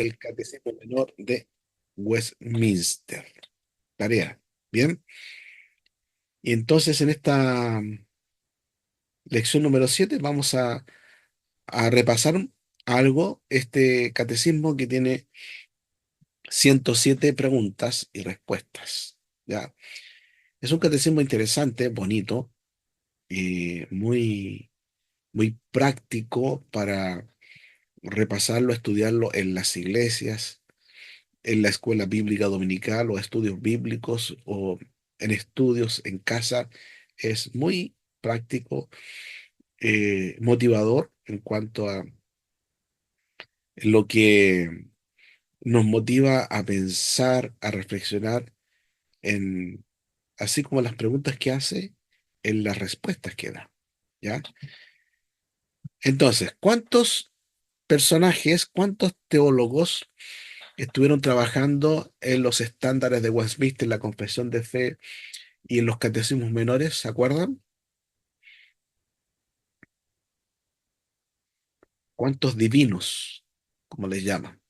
el Catecismo Menor de Westminster. Tarea. Bien. Y entonces en esta lección número 7 vamos a repasar algo, este catecismo que tiene 107 preguntas y respuestas. ¿Ya? Es un catecismo interesante, bonito, y muy práctico para repasarlo, estudiarlo en las iglesias, en la escuela bíblica dominical o estudios bíblicos o en estudios en casa. Es muy práctico, motivador en cuanto a lo que nos motiva a pensar, a reflexionar en, así como las preguntas que hace, en las respuestas que da. ¿Ya? Entonces, ¿cuántos personajes, cuántos teólogos estuvieron trabajando en los estándares de Westminster, la Confesión de Fe y en los catecismos menores? ¿Se acuerdan? ¿Cuántos divinos, como les llaman?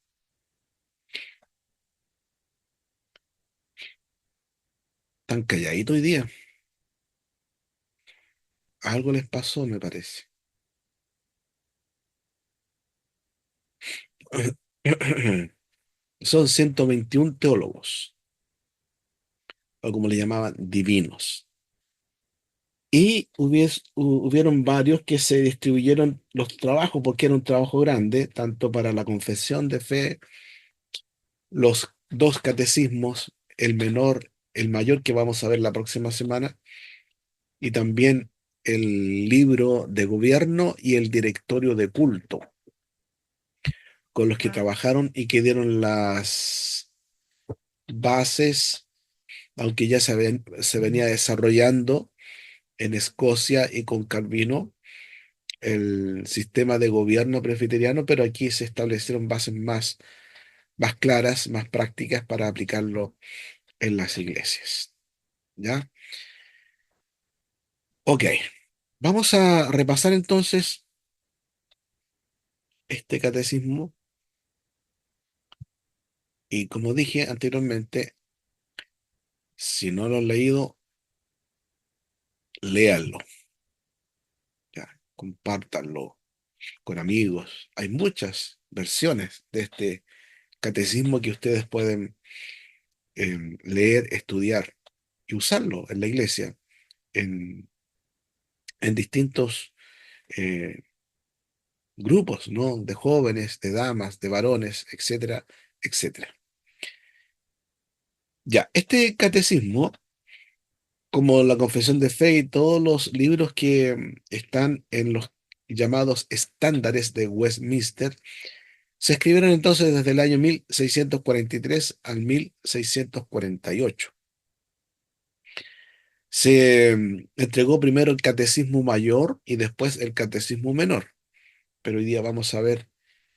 Tan calladitos hoy día. Algo les pasó, me parece. Son 121 teólogos, o como le llamaban, divinos. Y hubieron varios que se distribuyeron los trabajos, porque era un trabajo grande, tanto para la confesión de fe, los dos catecismos, el menor, el mayor que vamos a ver la próxima semana, y también el libro de gobierno y el directorio de culto, con los que trabajaron y que dieron las bases, aunque ya se venía desarrollando en Escocia y con Calvino el sistema de gobierno presbiteriano, pero aquí se establecieron bases más claras, más prácticas para aplicarlo en las iglesias. ¿Ya? Ok, vamos a repasar entonces este catecismo y como dije anteriormente, si no lo han leído, léanlo, ¿ya? Compártanlo con amigos. Hay muchas versiones de este catecismo que ustedes pueden leer, estudiar y usarlo en la iglesia, en, en distintos eh, grupos, ¿no? De jóvenes, de damas, de varones, etcétera, etcétera. Ya, este catecismo, como la Confesión de Fe y todos los libros que están en los llamados estándares de Westminster, se escribieron entonces desde el año 1643 al 1648. Se entregó primero el Catecismo Mayor y después el Catecismo Menor, pero hoy día vamos a ver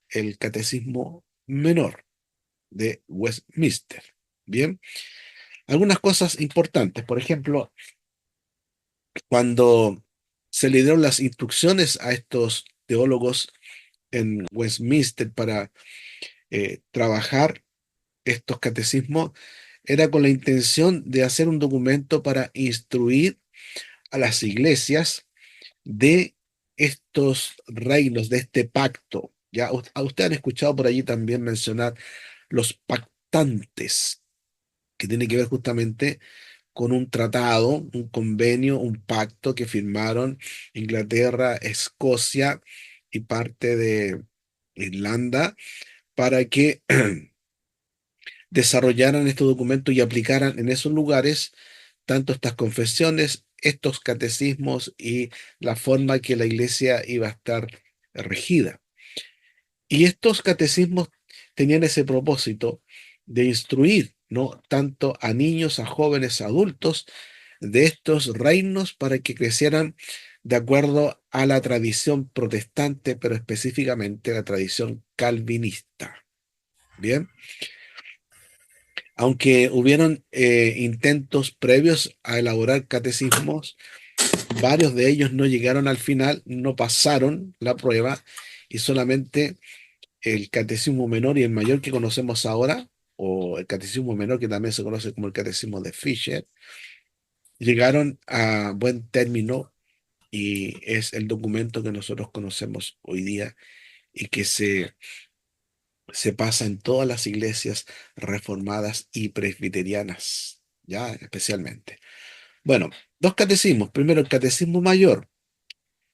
el Catecismo Menor de Westminster. Bien, algunas cosas importantes. Por ejemplo, cuando se le dieron las instrucciones a estos teólogos en Westminster para trabajar estos catecismos, era con la intención de hacer un documento para instruir a las iglesias de estos reinos, de este pacto. Ya, ustedes han escuchado por allí también mencionar los pactantes, que tiene que ver justamente con un tratado, un convenio, un pacto que firmaron Inglaterra, Escocia y parte de Irlanda para que desarrollaran estos documentos y aplicaran en esos lugares tanto estas confesiones, estos catecismos y la forma que la iglesia iba a estar regida. Y estos catecismos tenían ese propósito de instruir, ¿no? Tanto a niños, a jóvenes, a adultos de estos reinos para que crecieran de acuerdo a la tradición protestante, pero específicamente la tradición calvinista. Bien, aunque hubieron intentos previos a elaborar catecismos, varios de ellos no llegaron al final, no pasaron la prueba y solamente el catecismo menor y el mayor que conocemos ahora, o el catecismo menor que también se conoce como el catecismo de Fisher, llegaron a buen término y es el documento que nosotros conocemos hoy día y que se pasa en todas las iglesias reformadas y presbiterianas, ya especialmente. Bueno, dos catecismos. Primero, el catecismo mayor.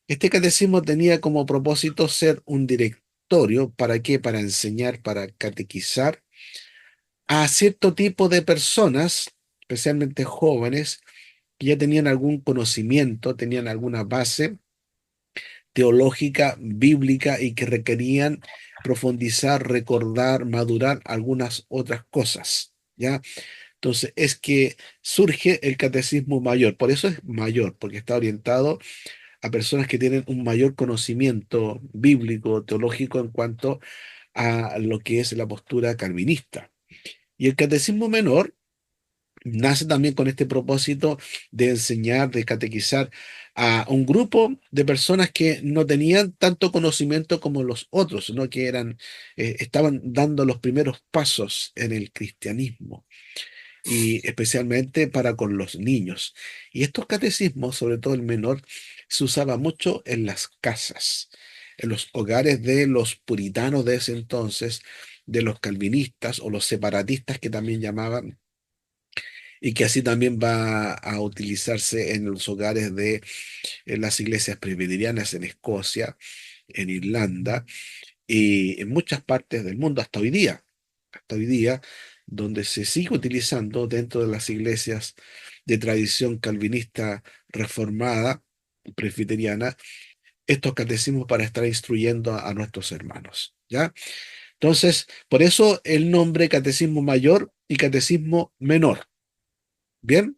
Este catecismo tenía como propósito ser un directorio. ¿Para qué? Para enseñar, para catequizar a cierto tipo de personas, especialmente jóvenes, que ya tenían algún conocimiento, tenían alguna base teológica, bíblica y que requerían profundizar, recordar, madurar algunas otras cosas, ¿ya? Entonces es que surge el catecismo mayor, por eso es mayor, porque está orientado a personas que tienen un mayor conocimiento bíblico, teológico en cuanto a lo que es la postura calvinista. Y el catecismo menor nace también con este propósito de enseñar, de catequizar a un grupo de personas que no tenían tanto conocimiento como los otros, ¿no? Que estaban dando los primeros pasos en el cristianismo y especialmente para con los niños. Y estos catecismos, sobre todo el menor, se usaba mucho en las casas, en los hogares de los puritanos de ese entonces, de los calvinistas o los separatistas que también llamaban, y que así también va a utilizarse en los hogares de las iglesias presbiterianas en Escocia, en Irlanda y en muchas partes del mundo hasta hoy día, donde se sigue utilizando dentro de las iglesias de tradición calvinista reformada, presbiteriana, estos catecismos para estar instruyendo a nuestros hermanos, ¿ya? Entonces, por eso el nombre catecismo mayor y catecismo menor. ¿Bien?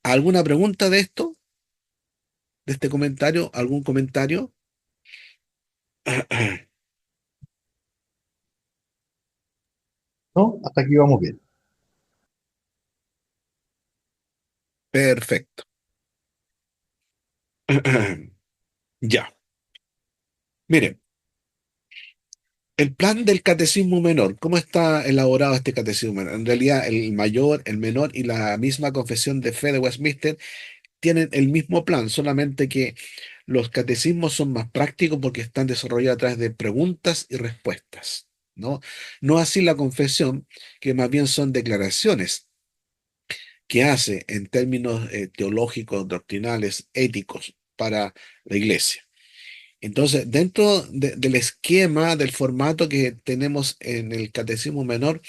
¿Alguna pregunta de esto, de este comentario? ¿Algún comentario? No, hasta aquí vamos bien. Perfecto. Ya. Miren, el plan del catecismo menor, ¿cómo está elaborado este catecismo menor? En realidad, el mayor, el menor y la misma confesión de fe de Westminster tienen el mismo plan, solamente que los catecismos son más prácticos porque están desarrollados a través de preguntas y respuestas, ¿no? No así la confesión, que más bien son declaraciones que hace en términos teológicos, doctrinales, éticos para la iglesia. Entonces, dentro del esquema, del formato que tenemos en el Catecismo Menor,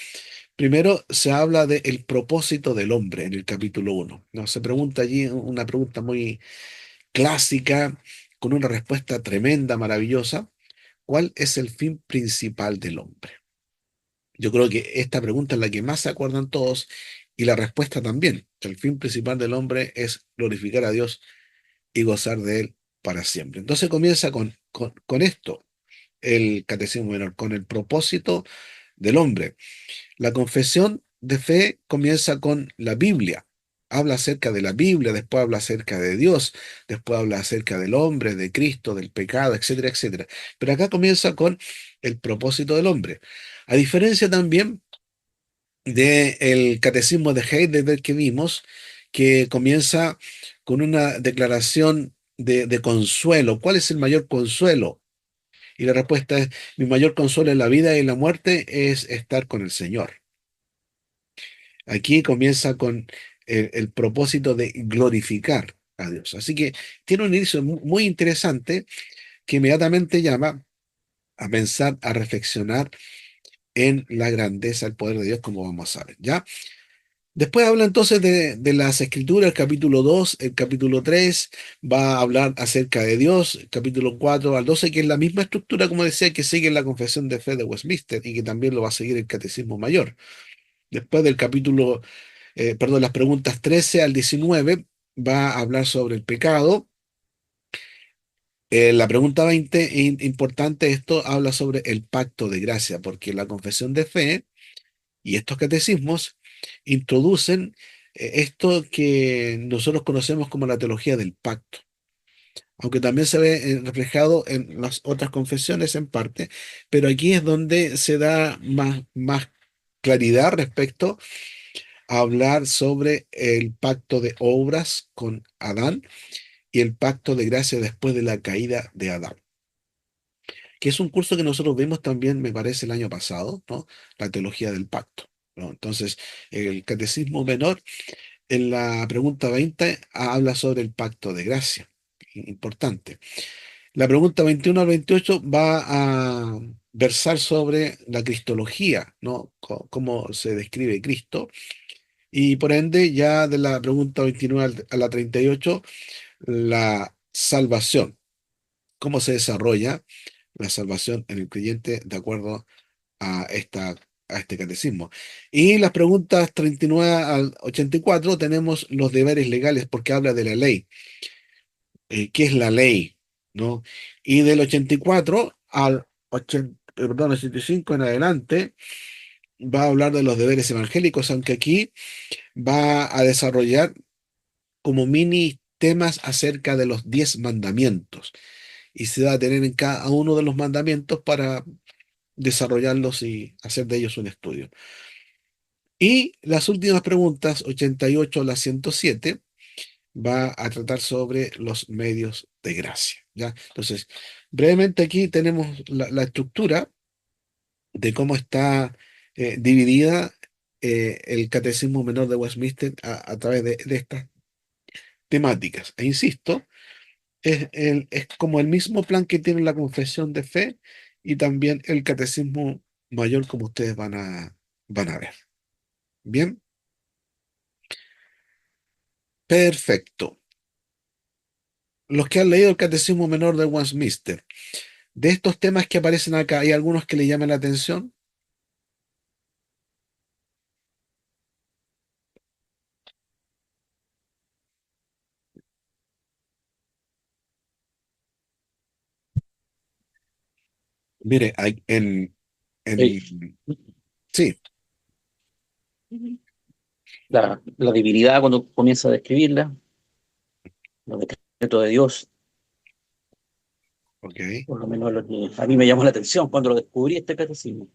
primero se habla del propósito del hombre en el capítulo 1. ¿No? Se pregunta allí una pregunta muy clásica, con una respuesta tremenda, maravillosa. ¿Cuál es el fin principal del hombre? Yo creo que esta pregunta es la que más se acuerdan todos y la respuesta también. El fin principal del hombre es glorificar a Dios y gozar de Él para siempre. Entonces comienza con esto el catecismo menor, con el propósito del hombre. La confesión de fe comienza con la Biblia. Habla acerca de la Biblia, después habla acerca de Dios, después habla acerca del hombre, de Cristo, del pecado, etcétera, etcétera. Pero acá comienza con el propósito del hombre. A diferencia también del catecismo de Heidelberg que vimos, que comienza con una declaración de consuelo. ¿Cuál es el mayor consuelo? Y la respuesta es, mi mayor consuelo en la vida y en la muerte es estar con el Señor. Aquí comienza con el propósito de glorificar a Dios. Así que tiene un inicio muy interesante que inmediatamente llama a pensar, a reflexionar en la grandeza, el poder de Dios, como vamos a ver, ¿ya? Después habla entonces de las escrituras, el capítulo 2, el capítulo 3 va a hablar acerca de Dios, el capítulo 4 al 12 que es la misma estructura, como decía, que sigue la confesión de fe de Westminster y que también lo va a seguir el Catecismo Mayor. Después del capítulo, perdón, las preguntas 13 al 19 va a hablar sobre el pecado. La pregunta 20, importante, esto habla sobre el pacto de gracia, porque la confesión de fe y estos catecismos introducen esto que nosotros conocemos como la teología del pacto. aunque también se ve reflejado en las otras confesiones en parte, pero aquí es donde se da más claridad respecto a hablar sobre el pacto de obras con Adán y el pacto de gracia después de la caída de Adán, que es un curso que nosotros vimos también, me parece, el año pasado, ¿no? La teología del pacto, ¿no? Entonces, el catecismo menor, en la pregunta 20, habla sobre el pacto de gracia. Importante. La pregunta 21 al 28 va a versar sobre la cristología, ¿no? Cómo se describe Cristo. Y por ende, ya de la pregunta 29 a la 38, la salvación, cómo se desarrolla la salvación en el creyente de acuerdo a, a este catecismo. Y las preguntas 39 al 84 tenemos los deberes legales porque habla de la ley. ¿Qué es la ley? ¿No? Y del 84 al 85 en adelante va a hablar de los deberes evangélicos, aunque aquí va a desarrollar como mini temas acerca de los 10 mandamientos y se va a tener en cada uno de los mandamientos para desarrollarlos y hacer de ellos un estudio. Y las últimas preguntas, 88 a la 107, va a tratar sobre los medios de gracia, ¿ya? Entonces, brevemente aquí tenemos la estructura de cómo está dividida el Catecismo Menor de Westminster a través de estas temáticas. E insisto, es como el mismo plan que tiene la confesión de fe y también el catecismo mayor, como ustedes van a ver. Bien, perfecto. Los que han leído el catecismo menor de Westminster, de estos temas que aparecen acá, ¿hay algunos que le llamen la atención? Mire, Eh, en, sí, la divinidad cuando comienza a describirla, los decretos de Dios, ok, por lo menos lo que a mí me llamó la atención cuando lo descubrí este catecismo.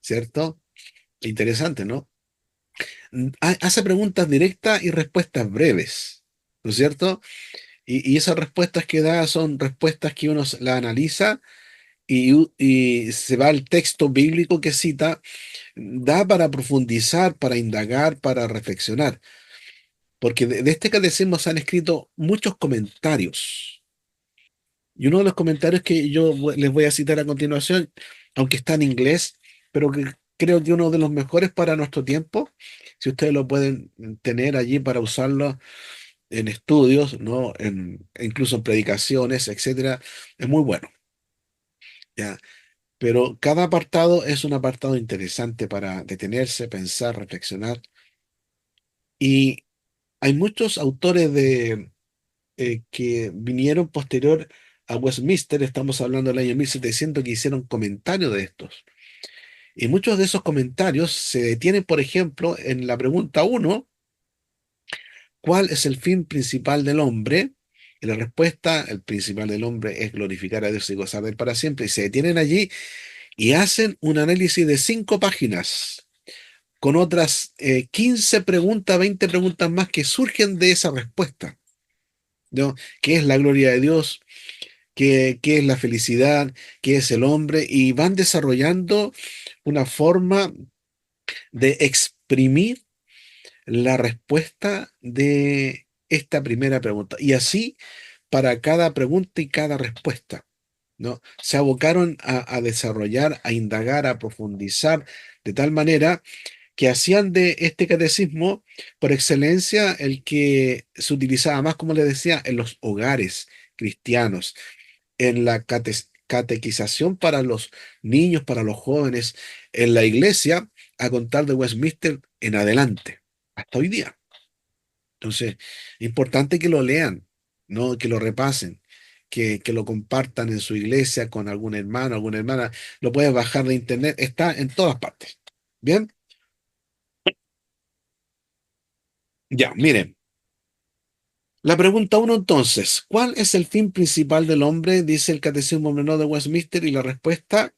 ¿cierto? Interesante, ¿no? Hace preguntas directas y respuestas breves, ¿no es cierto? Y esas respuestas que da son respuestas que uno la analiza y se va al texto bíblico que cita, da para profundizar, para indagar, para reflexionar, porque de este catecismo se han escrito muchos comentarios. Y uno de los comentarios que yo les voy a citar a continuación, aunque está en inglés, pero que creo que uno de los mejores para nuestro tiempo, si ustedes lo pueden tener allí para usarlo en estudios, ¿no? Incluso en predicaciones, etcétera, es muy bueno. ¿Ya? Pero cada apartado es un apartado interesante para detenerse, pensar, reflexionar. Y hay muchos autores que vinieron posterior a Westminster, estamos hablando del año 1700, que hicieron comentarios de estos. Y muchos de esos comentarios se detienen, por ejemplo, en la pregunta uno: ¿cuál es el fin principal del hombre? Y la respuesta, el principal del hombre es glorificar a Dios y gozar de él para siempre. Y se detienen allí y hacen un análisis de 5 páginas con otras 15 preguntas, 20 preguntas más que surgen de esa respuesta, ¿no? ¿Qué es la gloria de Dios? ¿Qué es la felicidad? ¿Qué es el hombre? Y van desarrollando una forma de exprimir la respuesta de esta primera pregunta. Y así para cada pregunta y cada respuesta, ¿no? Se abocaron a desarrollar, a indagar, a profundizar, de tal manera que hacían de este catecismo por excelencia el que se utilizaba más, como les decía, en los hogares cristianos, en la catequización para los niños, para los jóvenes, en la iglesia, a contar de Westminster en adelante, hasta hoy día. Entonces, importante que lo lean, ¿no? Que lo repasen, que lo compartan en su iglesia con algún hermano, alguna hermana. Lo puedes bajar de internet, está en todas partes. Bien, ya, miren. La pregunta uno entonces, ¿cuál es el fin principal del hombre? Dice el Catecismo Menor de Westminster y la respuesta,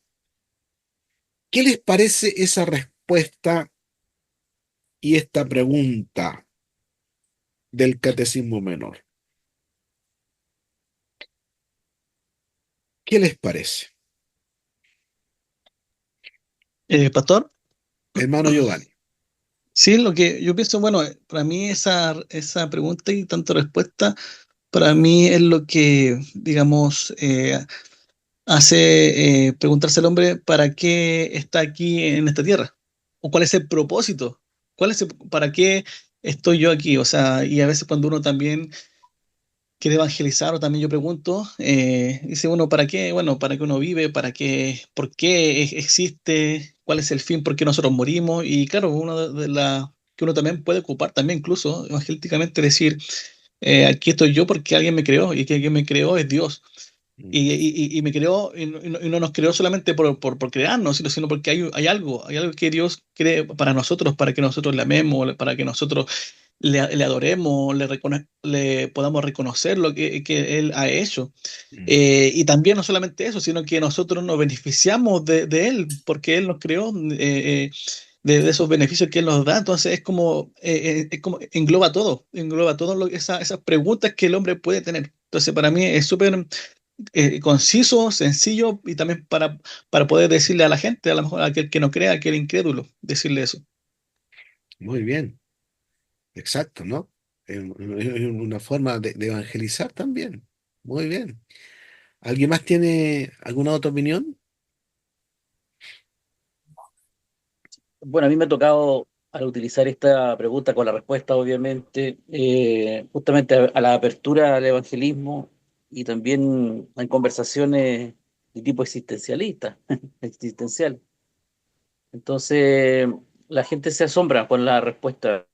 ¿qué les parece esa respuesta y esta pregunta del Catecismo Menor? ¿Qué les parece? Pastor, Hermano Giovanni. sí, lo que yo pienso, bueno, para mí esa pregunta y tanto respuesta, para mí es lo que, digamos, hace preguntarse al hombre para qué está aquí en esta tierra, o cuál es el propósito, para qué estoy yo aquí, o sea, y a veces cuando uno también quiere evangelizar, o también yo pregunto, dice uno, ¿para qué? Bueno, ¿para qué uno vive? ¿Para qué? ¿Por qué existe? ¿Cuál es el fin? ¿Por qué nosotros morimos? Y claro, uno de la que uno también puede ocupar, también incluso evangelísticamente, decir, aquí estoy yo porque alguien me creó, y que alguien me creó es Dios. Mm, Y me creó, y no nos creó solamente por crearnos, sino porque hay algo que Dios cree para nosotros, para que nosotros le amemos, para que nosotros le adoremos, le podamos reconocer lo que Él ha hecho. mm, Y también no solamente eso, sino que nosotros nos beneficiamos de Él, porque Él nos creó, de esos beneficios que Él nos da. Entonces es como engloba todo esas preguntas que el hombre puede tener. Entonces para mí es súper conciso, sencillo y también para poder decirle a la gente, a lo mejor a aquel que no crea, a aquel incrédulo, decirle eso. muy bien, exacto, ¿no? Es una forma de evangelizar también. Muy bien. ¿Alguien más tiene alguna otra opinión? Bueno, a mí me ha tocado, al utilizar esta pregunta con la respuesta, obviamente, justamente a la apertura al evangelismo y también en conversaciones de tipo existencialista, existencial. Entonces, la gente se asombra con la respuesta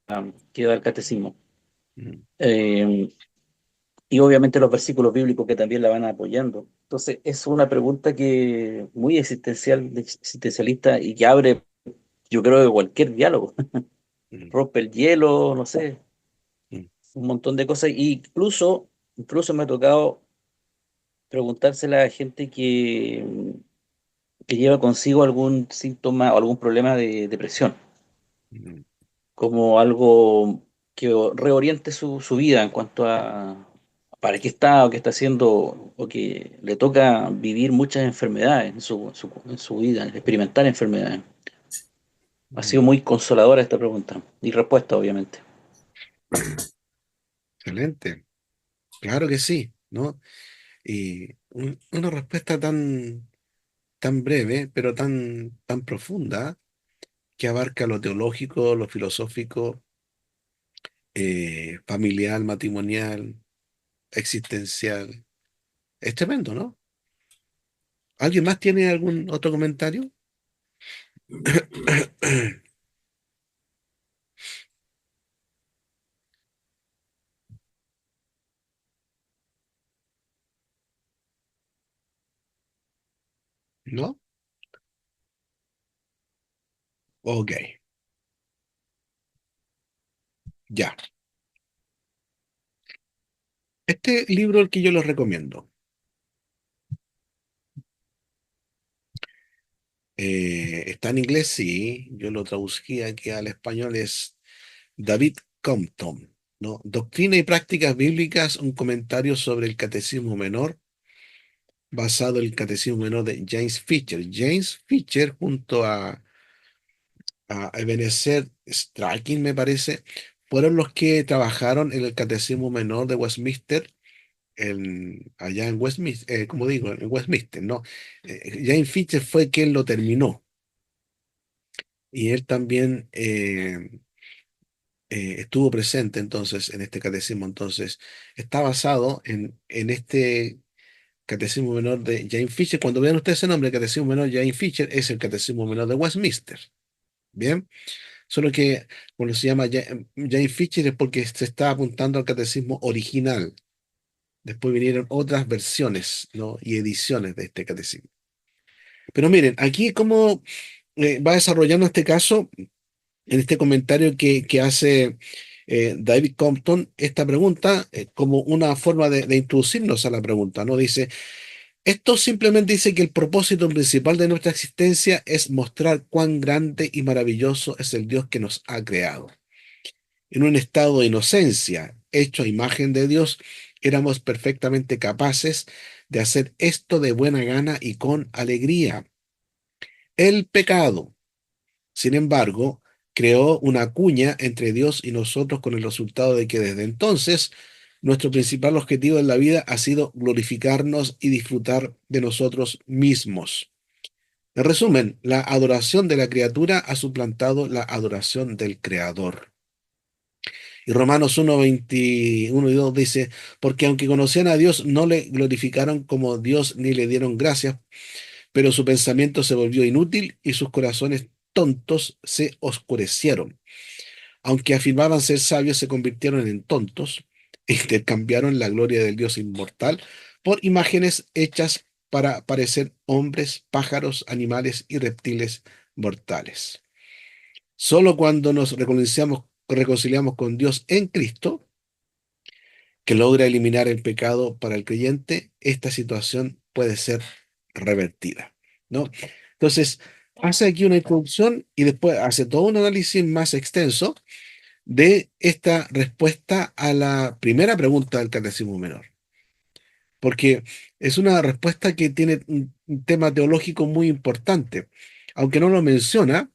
que da el catecismo. Mm, Eh, y obviamente los versículos bíblicos que también la van apoyando. Entonces, es una pregunta que muy existencial, existencialista y que abre, yo creo, que cualquier diálogo. mm, Rompe el hielo, no sé, mm, un montón de cosas. Y incluso me ha tocado preguntársela a gente que lleva consigo algún síntoma o algún problema de depresión, mm, como algo que reoriente su vida en cuanto a para qué está o qué está haciendo o que le toca vivir muchas enfermedades en su vida, experimentar enfermedades. Ha sido mm. muy consoladora esta pregunta y respuesta, obviamente. Excelente. Claro que sí, ¿no? Y una respuesta tan breve, pero tan profunda, que abarca lo teológico, lo filosófico, familiar, matrimonial, existencial. Es tremendo, ¿no? ¿Alguien más tiene algún otro comentario? ¿No? Ok, ya. Este libro el que yo les recomiendo. Está en inglés, sí. Yo lo traducí aquí al español. Es David Compton, ¿no? Doctrina y prácticas bíblicas, un comentario sobre el Catecismo Menor, basado en el Catecismo Menor de James Fisher. James Fisher, junto a Ebenezer Strachan, me parece, fueron los que trabajaron en el Catecismo Menor de Westminster, allá en Westminster, como digo, en Westminster, ¿no? James Fisher fue quien lo terminó y él también estuvo presente entonces en este catecismo. Entonces, está basado en este Catecismo Menor de James Fisher. Cuando vean ustedes ese nombre, Catecismo Menor de James Fisher, es el Catecismo Menor de Westminster. Bien, solo que cuando se llama James Fisher es porque se está apuntando al catecismo original. Después vinieron otras versiones, ¿no? Y ediciones de este catecismo. Pero miren, aquí cómo va desarrollando este caso en este comentario que hace David Compton esta pregunta como una forma de introducirnos a la pregunta, ¿no? Dice, esto simplemente dice que el propósito principal de nuestra existencia es mostrar cuán grande y maravilloso es el Dios que nos ha creado. En un estado de inocencia, hecho a imagen de Dios, éramos perfectamente capaces de hacer esto de buena gana y con alegría. El pecado, sin embargo, creó una cuña entre Dios y nosotros con el resultado de que desde entonces nuestro principal objetivo en la vida ha sido glorificarnos y disfrutar de nosotros mismos. En resumen, la adoración de la criatura ha suplantado la adoración del Creador. Y Romanos 1, 21 y 2 dice, porque aunque conocían a Dios, no le glorificaron como Dios ni le dieron gracias, pero su pensamiento se volvió inútil y sus corazones tontos se oscurecieron. Aunque afirmaban ser sabios, se convirtieron en tontos e intercambiaron la gloria del Dios inmortal por imágenes hechas para parecer hombres, pájaros, animales y reptiles mortales. Solo cuando nos reconciliamos con Dios en Cristo, que logra eliminar el pecado para el creyente, esta situación puede ser revertida, ¿no? Entonces, hace aquí una introducción y después hace todo un análisis más extenso de esta respuesta a la primera pregunta del Catecismo Menor, porque es una respuesta que tiene un tema teológico muy importante, aunque no lo menciona.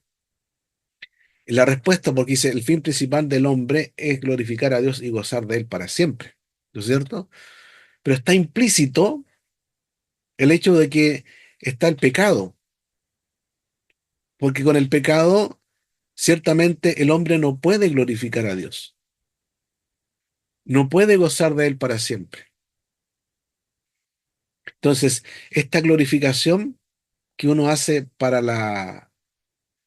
La respuesta, porque dice, el fin principal del hombre es glorificar a Dios y gozar de él para siempre, ¿no es cierto? Pero está implícito el hecho de que está el pecado, porque con el pecado ciertamente el hombre no puede glorificar a Dios, no puede gozar de él para siempre. Entonces, esta glorificación que uno hace para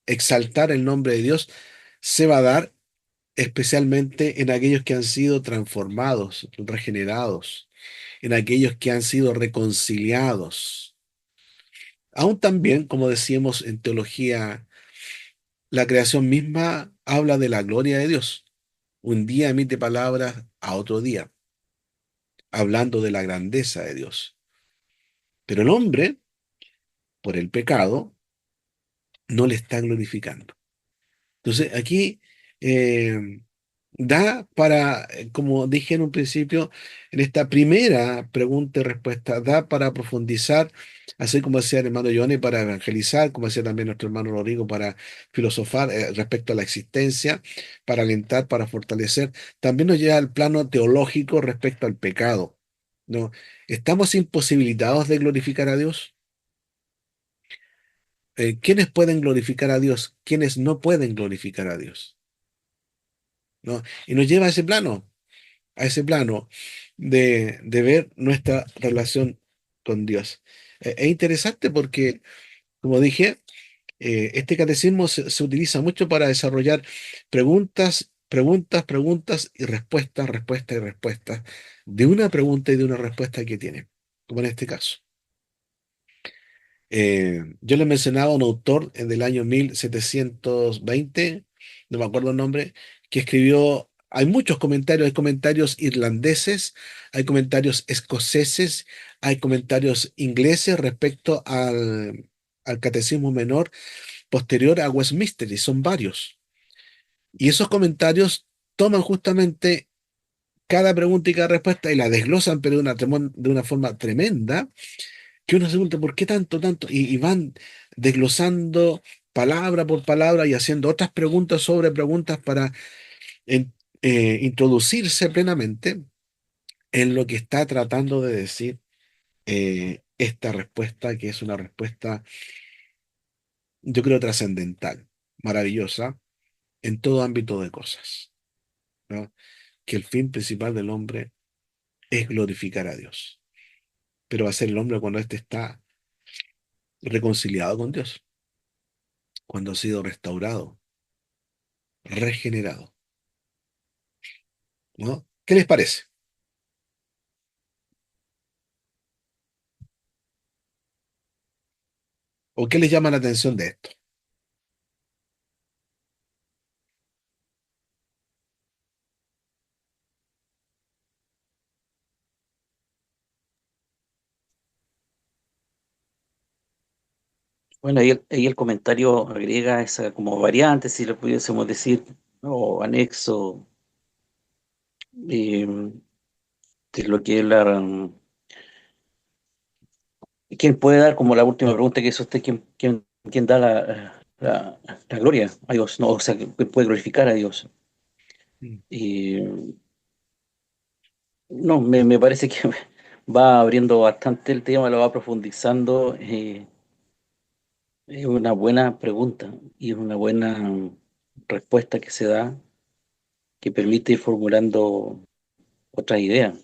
exaltar el nombre de Dios se va a dar especialmente en aquellos que han sido transformados, regenerados, en aquellos que han sido reconciliados. Aún también, como decíamos en teología, la creación misma habla de la gloria de Dios. Un día emite palabras a otro día, hablando de la grandeza de Dios. Pero el hombre, por el pecado, no le está glorificando. Entonces, aquí eh, da para, como dije en un principio, en esta primera pregunta y respuesta, da para profundizar, así como decía el hermano Giovanni, para evangelizar, como decía también nuestro hermano Rodrigo, para filosofar respecto a la existencia, para alentar, para fortalecer. También nos lleva al plano teológico respecto al pecado, ¿no? ¿Estamos imposibilitados de glorificar a Dios? ¿Quiénes pueden glorificar a Dios? ¿Quiénes no pueden glorificar a Dios? ¿No? Y nos lleva a ese plano de ver nuestra relación con Dios. Es interesante porque, como dije, este catecismo se utiliza mucho para desarrollar preguntas, preguntas, preguntas y respuestas, respuestas y respuestas de una pregunta y de una respuesta que tiene, como en este caso. Yo le mencionaba a un autor del año 1720, no me acuerdo el nombre, que escribió, hay comentarios irlandeses, hay comentarios escoceses, hay comentarios ingleses respecto al catecismo menor posterior a Westminster, y son varios. Y esos comentarios toman justamente cada pregunta y cada respuesta y la desglosan, pero de una forma tremenda que uno se pregunta, ¿por qué tanto, tanto? Y van desglosando palabra por palabra y haciendo otras preguntas sobre preguntas para en- introducirse plenamente en lo que está tratando de decir esta respuesta, que es una respuesta, yo creo, trascendental, maravillosa, en todo ámbito de cosas, ¿no? Que el fin principal del hombre es glorificar a Dios. Pero va a ser el hombre cuando éste está reconciliado con Dios, cuando ha sido restaurado, regenerado. ¿No? ¿Qué les parece? ¿O qué les llama la atención de esto? Bueno, ahí el comentario agrega esa como variante, si lo pudiésemos decir, o anexo, eh, de lo que es ¿quién puede dar como la última pregunta que hizo usted? ¿Quién da la gloria a Dios? No, o sea, ¿quién puede glorificar a Dios? Mm. Y no, me parece que va abriendo bastante el tema, lo va profundizando. Es una buena pregunta y es una buena respuesta que se da, que permite ir formulando otras ideas,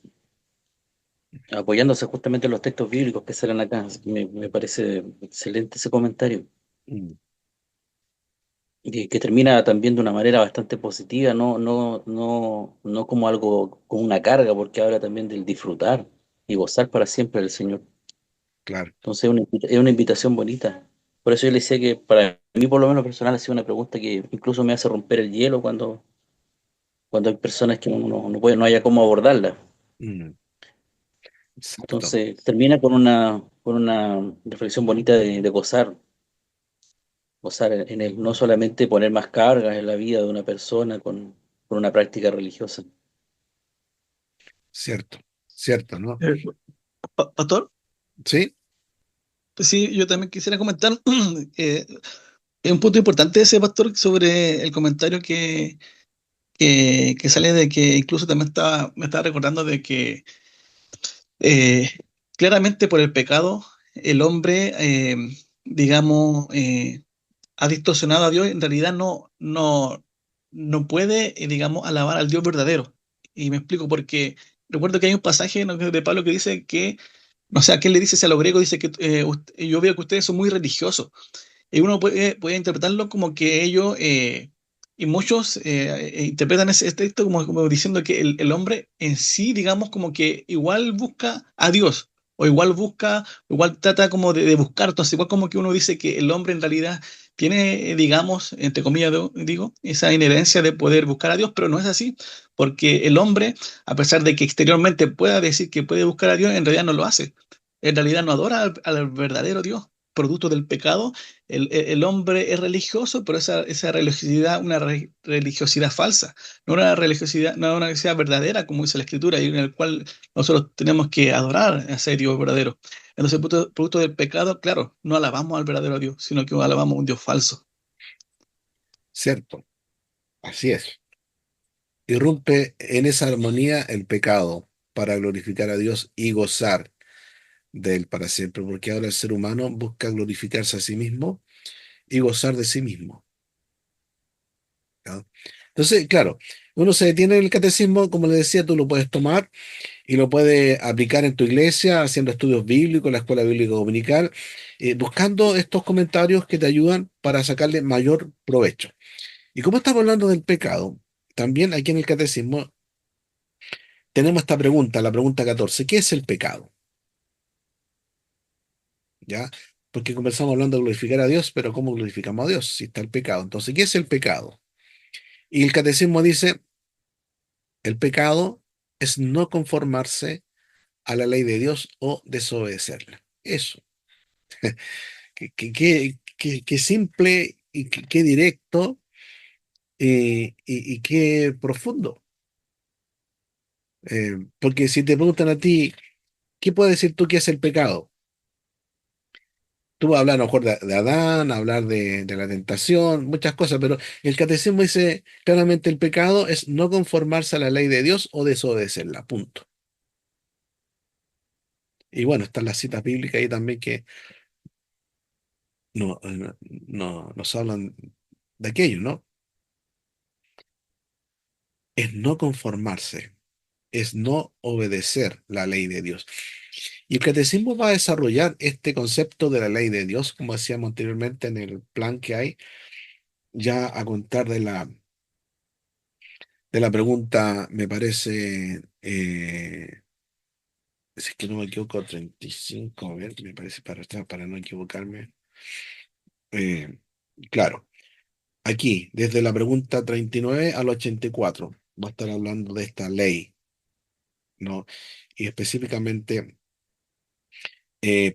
apoyándose justamente en los textos bíblicos que salen acá. Así que me parece excelente ese comentario. Mm. Y que termina también de una manera bastante positiva, no como algo, como una carga, porque habla también del disfrutar y gozar para siempre del Señor. Claro. Entonces es una invitación bonita. Por eso yo le decía que para mí, por lo menos personal, ha sido una pregunta que incluso me hace romper el hielo cuando hay personas que no puede, no haya cómo abordarla. Mm. Exacto. Entonces termina con una reflexión bonita de gozar en el, no solamente poner más cargas en la vida de una persona con una práctica religiosa. Cierto. Cierto, ¿no? Eh, Pastor, Sí. pues sí, yo también quisiera comentar, eh, es un punto importante ese, Pastor, sobre el comentario que sale de que incluso también me estaba recordando de que eh, claramente por el pecado el hombre, digamos, ha distorsionado a Dios, en realidad no puede, digamos, alabar al Dios verdadero. Y me explico porque recuerdo que hay un pasaje, ¿no?, de Pablo que dice que, no sé a qué le dice, si a los griegos, dice que yo veo que ustedes son muy religiosos. Y uno puede interpretarlo como que ellos, y muchos interpretan ese texto como diciendo que el hombre en sí, digamos, como que igual busca a Dios, o igual busca, igual trata como de buscar. Entonces, igual como que uno dice que el hombre en realidad tiene, digamos, entre comillas, digo, esa inherencia de poder buscar a Dios, pero no es así, porque el hombre, a pesar de que exteriormente pueda decir que puede buscar a Dios, en realidad no lo hace. En realidad no adora al verdadero Dios, producto del pecado. El hombre es religioso, pero esa religiosidad, una religiosidad falsa, no una religiosidad, no una religiosidad verdadera, como dice la Escritura, y en el cual nosotros tenemos que adorar a ese Dios verdadero. Entonces, producto del pecado, claro, no alabamos al verdadero Dios, sino que alabamos a un Dios falso. Cierto. Así es. Irrumpe en esa armonía el pecado para glorificar a Dios y gozar de Él para siempre, porque ahora el ser humano busca glorificarse a sí mismo y gozar de sí mismo. ¿Ya? Entonces, claro, uno se detiene en el catecismo, como le decía, tú lo puedes tomar y lo puedes aplicar en tu iglesia, haciendo estudios bíblicos, en la escuela bíblica dominical, buscando estos comentarios que te ayudan para sacarle mayor provecho. Y como estamos hablando del pecado, también aquí en el catecismo tenemos esta pregunta, la pregunta 14: ¿qué es el pecado? ¿Ya? Porque comenzamos hablando de glorificar a Dios, pero ¿cómo glorificamos a Dios si está el pecado? Entonces, ¿qué es el pecado? Y el catecismo dice, el pecado es no conformarse a la ley de Dios o desobedecerla. Eso. Qué simple y qué directo, y qué profundo. Porque si te preguntan a ti, ¿qué puedes decir tú que es el pecado? Tú vas a hablar a lo mejor de Adán, hablar de la tentación, muchas cosas, pero el catecismo dice claramente el pecado es no conformarse a la ley de Dios o desobedecerla, punto. Y bueno, están las citas bíblicas ahí también que nos hablan de aquello, ¿no? Es no conformarse, es no obedecer la ley de Dios. Y el catecismo va a desarrollar este concepto de la ley de Dios, como decíamos anteriormente en el plan que hay, ya a contar de la pregunta, me parece, si es que no me equivoco, 35, a ver, me parece para atrás, para no equivocarme. Eh, claro, aquí, desde la pregunta 39 al 84, va a estar hablando de esta ley, ¿no? Y específicamente,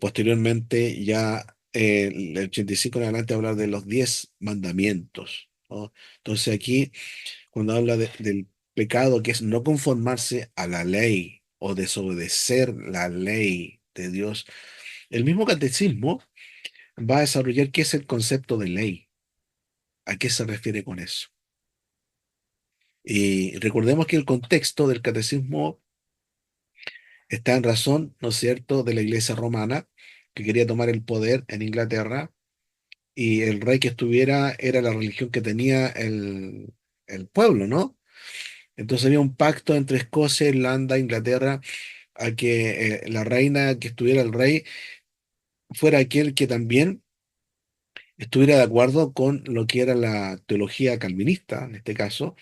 posteriormente, ya el 85 en adelante habla de los 10 mandamientos, ¿no? Entonces aquí, cuando habla del pecado, que es no conformarse a la ley o desobedecer la ley de Dios, el mismo catecismo va a desarrollar qué es el concepto de ley, a qué se refiere con eso. Y recordemos que el contexto del catecismo está en razón, ¿no es cierto?, de la Iglesia romana, que quería tomar el poder en Inglaterra, y el rey que estuviera era la religión que tenía el pueblo, ¿no? Entonces había un pacto entre Escocia, Irlanda, Inglaterra, a que la reina que estuviera el rey fuera aquel que también estuviera de acuerdo con lo que era la teología calvinista, en este caso,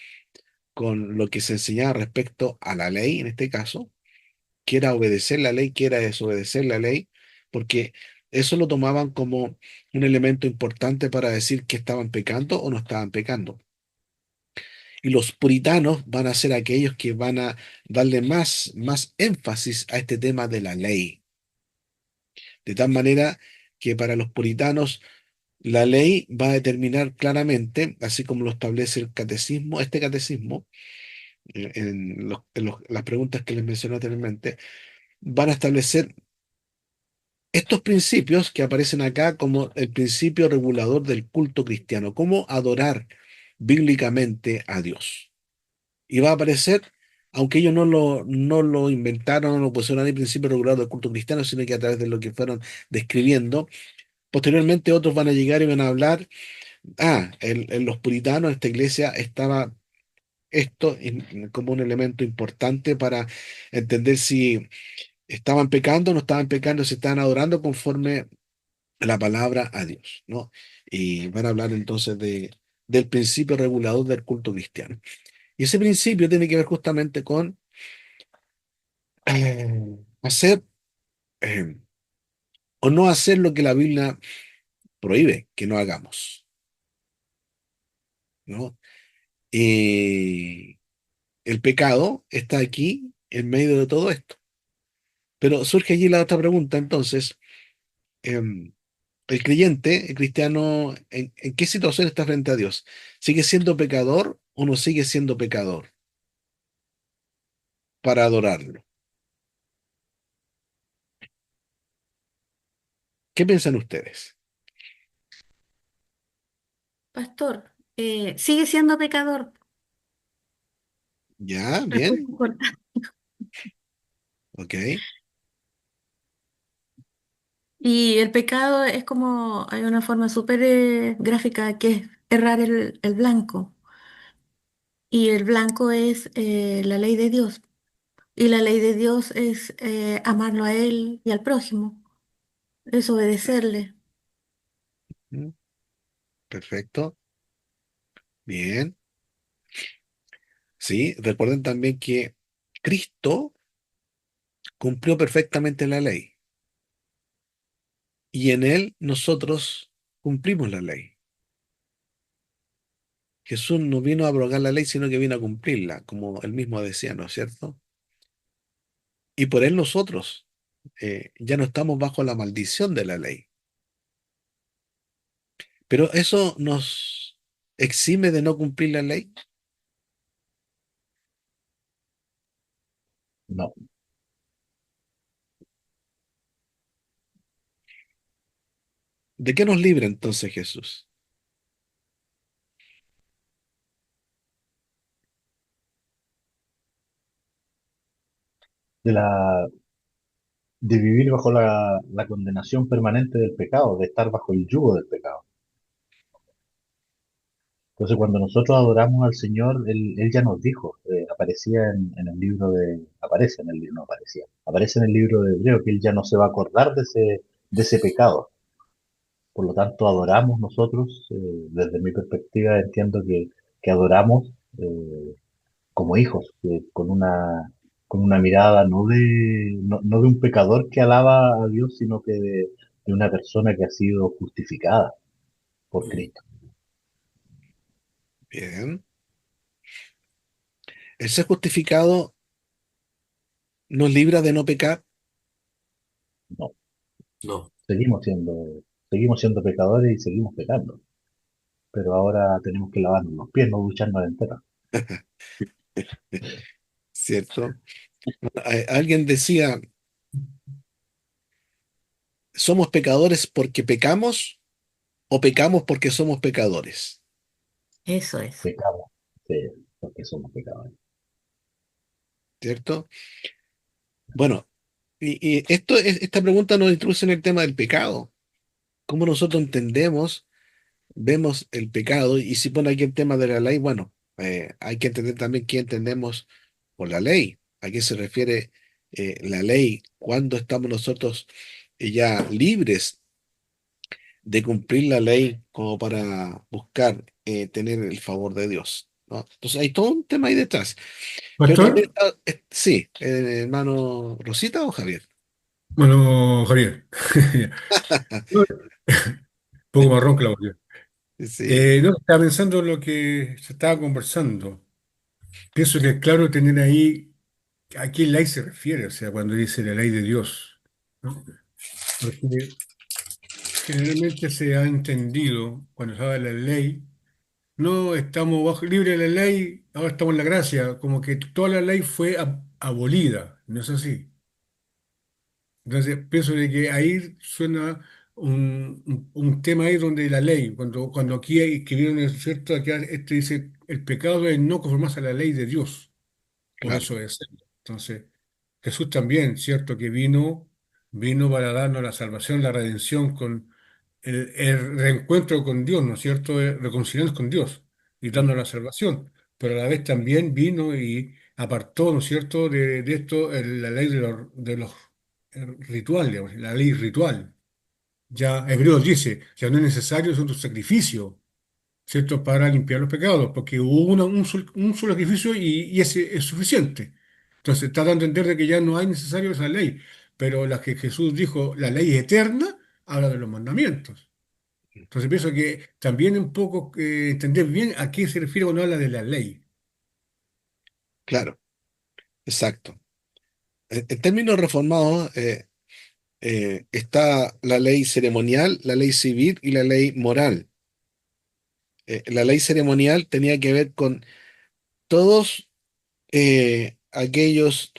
con lo que se enseñaba respecto a la ley, en este caso, que era obedecer la ley, que era desobedecer la ley, porque eso lo tomaban como un elemento importante para decir que estaban pecando o no estaban pecando. Y los puritanos van a ser aquellos que van a darle más énfasis a este tema de la ley. De tal manera que para los puritanos la ley va a determinar claramente, así como lo establece el catecismo, este catecismo, las preguntas que les mencioné anteriormente, van a establecer estos principios que aparecen acá como el principio regulador del culto cristiano, cómo adorar bíblicamente a Dios. Y va a aparecer, aunque ellos no lo inventaron, no lo pusieron ahí principio regulador del culto cristiano, sino que a través de lo que fueron describiendo, posteriormente otros van a llegar y van a hablar, en los puritanos, esta iglesia estaba esto como un elemento importante para entender si estaban pecando o no estaban pecando, si estaban adorando conforme la palabra a Dios, ¿no? Y van a hablar entonces del principio regulador del culto cristiano. Y ese principio tiene que ver justamente con hacer eh, o no hacer lo que la Biblia prohíbe que no hagamos, ¿no? Y el pecado está aquí en medio de todo esto. Pero surge allí la otra pregunta, entonces, em, el creyente, el cristiano, ¿en qué situación está frente a Dios? ¿Sigue siendo pecador o no sigue siendo pecador para adorarlo? ¿Qué piensan ustedes? Pastor, sigue siendo pecador. Ya, Respuesta bien, corta. ok. Y el pecado es como, hay una forma súper gráfica que es errar el blanco. Y el blanco es la ley de Dios. Y la ley de Dios es amarlo a Él y al prójimo, es obedecerle. Mm, perfecto, bien. Sí, recuerden también que Cristo cumplió perfectamente la ley y en Él nosotros cumplimos la ley. Jesús no vino a abrogar la ley, sino que vino a cumplirla, como él mismo decía, ¿no es cierto? Y por Él nosotros ya no estamos bajo la maldición de la ley. Pero eso nos exime de no cumplir la ley. No, ¿De qué nos libra entonces Jesús? de la, de vivir bajo la condenación permanente del pecado, de estar bajo el yugo del pecado. Entonces, cuando nosotros adoramos al Señor, Él ya nos dijo, aparecía en el libro aparece en el libro, no aparecía, aparece en el libro de Hebreo que Él ya no se va a acordar de ese pecado. Por lo tanto, adoramos nosotros, desde mi perspectiva, entiendo que adoramos como hijos, con una mirada no de un pecador que alaba a Dios, sino que de una persona que ha sido justificada por Mm, Cristo. bien. El ser justificado nos libra de no pecar. No, No, seguimos siendo. seguimos siendo pecadores y seguimos pecando, pero ahora tenemos que lavarnos los pies, no ducharnos entera. ¿Cierto? Alguien decía, ¿somos pecadores porque pecamos o pecamos porque somos pecadores? Eso es. Pecamos, sí, porque somos pecadores. ¿Cierto? Bueno, y esta pregunta nos introduce en el tema del pecado. ¿Cómo nosotros entendemos, vemos el pecado? Y si pone aquí el tema de la ley, bueno, hay que entender también qué entendemos por la ley. ¿A qué se refiere la ley? ¿Cuándo estamos nosotros ya libres de cumplir la ley como para buscar tener el favor de Dios? ¿No? Entonces hay todo un tema ahí detrás. Pero también Pastor, está, sí, hermano Rosita o Javier. bueno, Javier, un poco marrón que la voz. Sí, No, estaba pensando en lo que se estaba conversando. Pienso que es claro tener ahí a qué ley se refiere, o sea, cuando dice la ley de Dios, ¿no? Porque generalmente se ha entendido, cuando se habla de la ley, no estamos bajo libre de la ley, ahora estamos en la gracia, como que toda la ley fue abolida, ¿no es así? Entonces, pienso de que ahí suena un tema ahí donde la ley, cuando aquí escribieron, ¿es cierto? Aquí este dice, el pecado es no conformarse a la ley de Dios o claro, desobedecerla. Entonces, Jesús también, ¿cierto? Que vino para darnos la salvación, la redención, con el reencuentro con Dios, ¿no es cierto? Reconciliarnos con Dios y mm, darnos la salvación. Pero a la vez también vino y apartó, ¿no es cierto?, de esto la ley de los rituales, digamos, la ley ritual. Ya Hebreos dice, ya no es necesario hacer un sacrificio, ¿cierto?, para limpiar los pecados, porque hubo un solo sacrificio y ese es suficiente. Entonces está dando a entender de que ya no hay necesario esa ley, pero la que Jesús dijo, la ley eterna, habla de los mandamientos. Entonces pienso que también un poco entender bien a qué se refiere cuando habla de la ley. claro, exacto. En términos reformados, está la ley ceremonial, la ley civil y la ley moral. La ley ceremonial tenía que ver con todos aquellos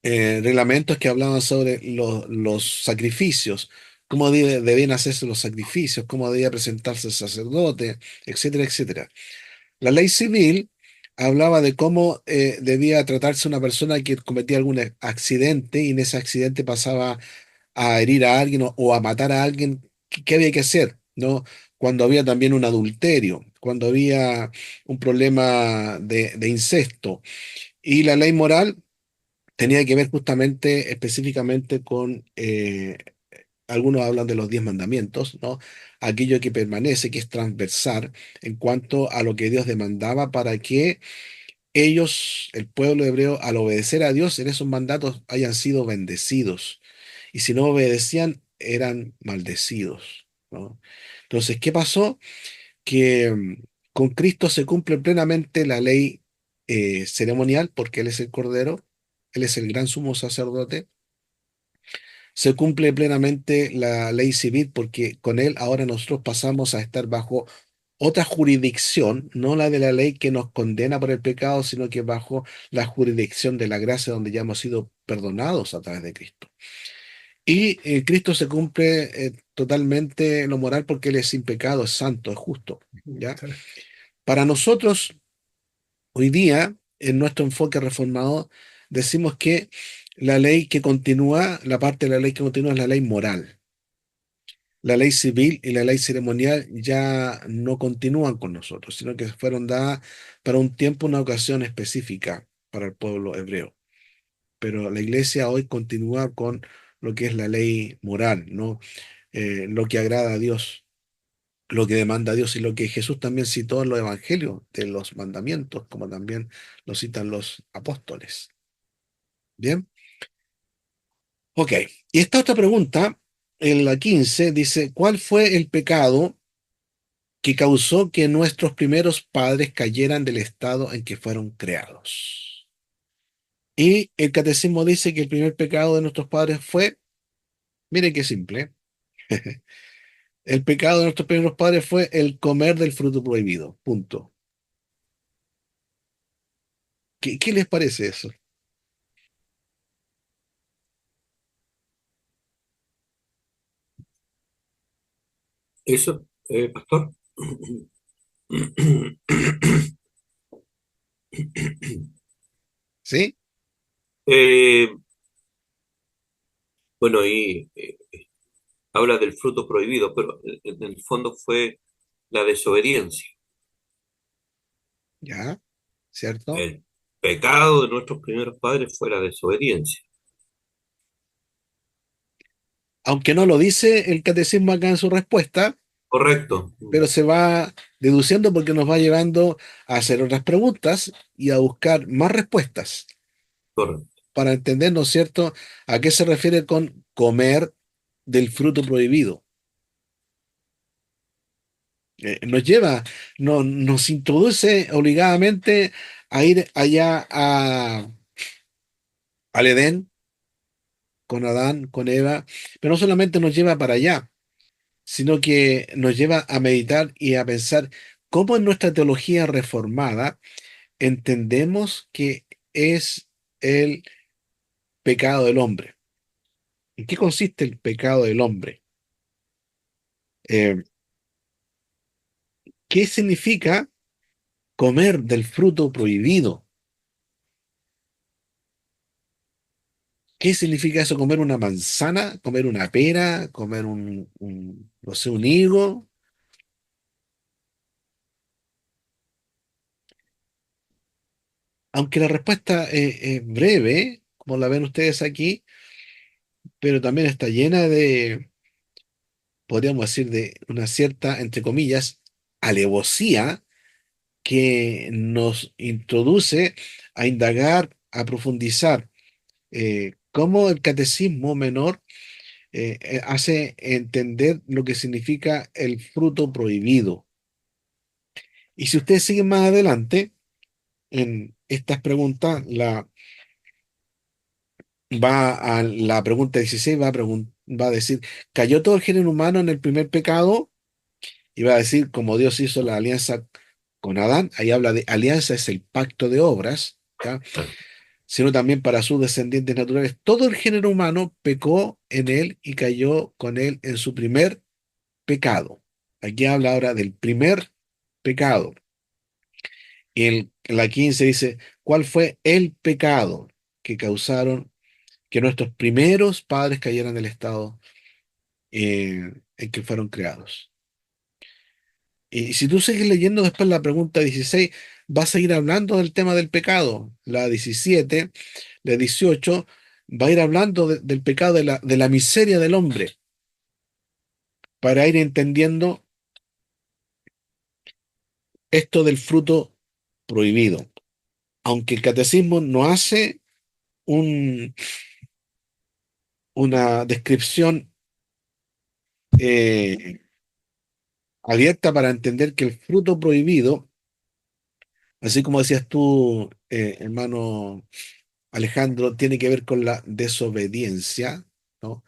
reglamentos que hablaban sobre los sacrificios, cómo debían hacerse los sacrificios, cómo debía presentarse el sacerdote, etcétera, etcétera. La ley civil hablaba de cómo debía tratarse una persona que cometía algún accidente y en ese accidente pasaba a herir a alguien o a matar a alguien. ¿Qué había que hacer? ¿No? Cuando había también un adulterio, cuando había un problema de incesto. Y la ley moral tenía que ver justamente, específicamente con, algunos hablan de los 10 mandamientos, ¿no? Aquello que permanece, que es transversal en cuanto a lo que Dios demandaba para que ellos, el pueblo hebreo, al obedecer a Dios en esos mandatos, hayan sido bendecidos. Y si no obedecían, eran maldecidos, ¿no? Entonces, ¿qué pasó? Que con Cristo se cumple plenamente la ley ceremonial, porque Él es el Cordero, Él es el gran sumo sacerdote. Se cumple plenamente la ley civil, porque con Él ahora nosotros pasamos a estar bajo otra jurisdicción, no la de la ley que nos condena por el pecado, sino que bajo la jurisdicción de la gracia donde ya hemos sido perdonados a través de Cristo. Y Cristo se cumple totalmente lo moral porque Él es sin pecado, es santo, es justo, ¿ya? Para nosotros, hoy día, en nuestro enfoque reformado, decimos que la ley que continúa, la parte de la ley que continúa es la ley moral. La ley civil y la ley ceremonial ya no continúan con nosotros, sino que fueron dadas para un tiempo, una ocasión específica para el pueblo hebreo. Pero la iglesia hoy continúa con lo que es la ley moral, ¿no? Lo que agrada a Dios, lo que demanda a Dios y lo que Jesús también citó en los evangelios de los mandamientos, como también lo citan los apóstoles. Bien, ok. Y esta otra pregunta, en la 15, dice, ¿cuál fue el pecado que causó que nuestros primeros padres cayeran del estado en que fueron creados? Y el catecismo dice que el primer pecado de nuestros padres fue, mire qué simple, El pecado de nuestros primeros padres fue el comer del fruto prohibido. Punto. ¿Qué les parece eso? Eso, pastor. ¿Sí? Eh, bueno, y habla del fruto prohibido, pero en el fondo fue la desobediencia. ¿Ya? ¿Cierto? El pecado de nuestros primeros padres fue la desobediencia. Aunque no lo dice el catecismo acá en su respuesta, Correcto. pero se va deduciendo porque nos va llevando a hacer otras preguntas y a buscar más respuestas Correcto. para entender, ¿no es cierto?, a qué se refiere con comer del fruto prohibido. Nos lleva, nos introduce obligadamente a ir allá al Edén, con Adán, con Eva, pero no solamente nos lleva para allá, sino que nos lleva a meditar y a pensar cómo en nuestra teología reformada entendemos que es el pecado del hombre. ¿En qué consiste el pecado del hombre? Eh, ¿Qué significa comer del fruto prohibido? ¿Qué significa eso? ¿Comer una manzana? ¿Comer una pera? ¿Comer no sé, un higo? Aunque la respuesta es breve, como la ven ustedes aquí, pero también está llena de, podríamos decir, de una cierta, entre comillas, alevosía que nos introduce a indagar, a profundizar, cómo el catecismo menor hace entender lo que significa el fruto prohibido. Y si ustedes siguen más adelante, en estas preguntas, va a la pregunta 16, va a decir, ¿cayó todo el género humano en el primer pecado? Y va a decir, como Dios hizo la alianza con Adán, ahí habla de alianza, es el pacto de obras, ¿ya? Sino también para sus descendientes naturales. Todo el género humano pecó en él y cayó con él en su primer pecado. Aquí habla ahora del primer pecado. Y en la 15 dice, ¿cuál fue el pecado que causaron que nuestros primeros padres cayeran del estado en que fueron creados? Y si tú sigues leyendo después la pregunta 16, va a seguir hablando del tema del pecado. La 17, la 18, va a ir hablando del pecado, de la miseria del hombre, para ir entendiendo esto del fruto prohibido. Aunque el catecismo no hace un- una descripción eh, abierta para entender que el fruto prohibido, así como decías tú, hermano Alejandro, tiene que ver con la desobediencia, ¿no?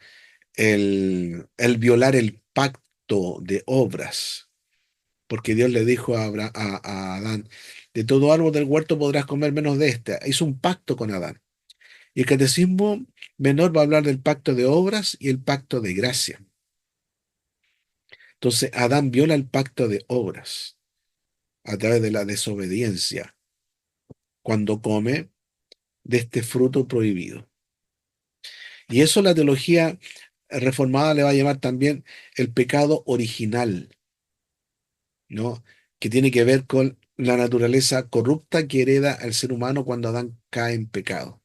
El violar el pacto de obras, porque Dios le dijo a Adán, de todo árbol del huerto podrás comer menos de este. Hizo un pacto con Adán. Y el catecismo menor va a hablar del pacto de obras y el pacto de gracia. Entonces, Adán viola el pacto de obras a través de la desobediencia cuando come de este fruto prohibido. Y eso la teología reformada le va a llamar también el pecado original, ¿no? Que tiene que ver con la naturaleza corrupta que hereda el ser humano cuando Adán cae en pecado,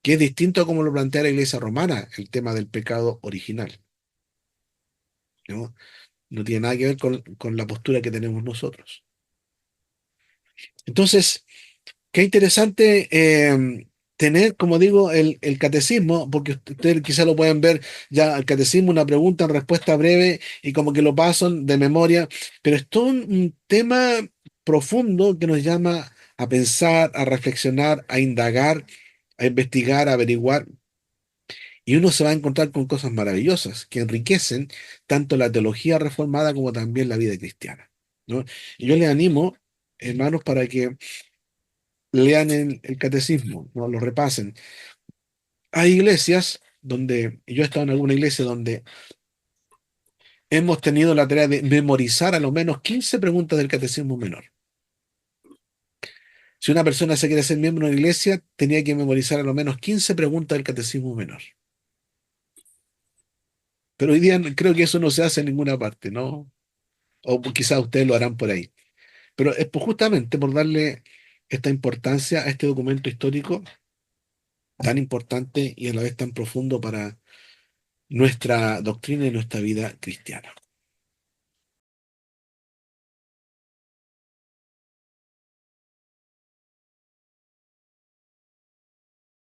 que es distinto a como lo plantea la Iglesia romana, el tema del pecado original, ¿no? No tiene nada que ver con la postura que tenemos nosotros. Entonces, qué interesante tener, como digo, el catecismo, porque ustedes quizá lo pueden ver ya, el catecismo, una pregunta en respuesta breve y como que lo pasan de memoria, pero es todo un tema profundo que nos llama a pensar, a reflexionar, a indagar, a investigar, a averiguar. Y uno se va a encontrar con cosas maravillosas que enriquecen tanto la teología reformada como también la vida cristiana, ¿no? Y yo les animo, hermanos, para que lean el catecismo, ¿no? Lo repasen. Hay iglesias donde, y yo he estado en alguna iglesia donde hemos tenido la tarea de memorizar a lo menos 15 preguntas del catecismo menor. Si una persona se quiere ser miembro de una iglesia, tenía que memorizar a lo menos 15 preguntas del catecismo menor. Pero hoy día creo que eso no se hace en ninguna parte, ¿no? O quizás ustedes lo harán por ahí. Pero es justamente por darle esta importancia a este documento histórico tan importante y a la vez tan profundo para nuestra doctrina y nuestra vida cristiana.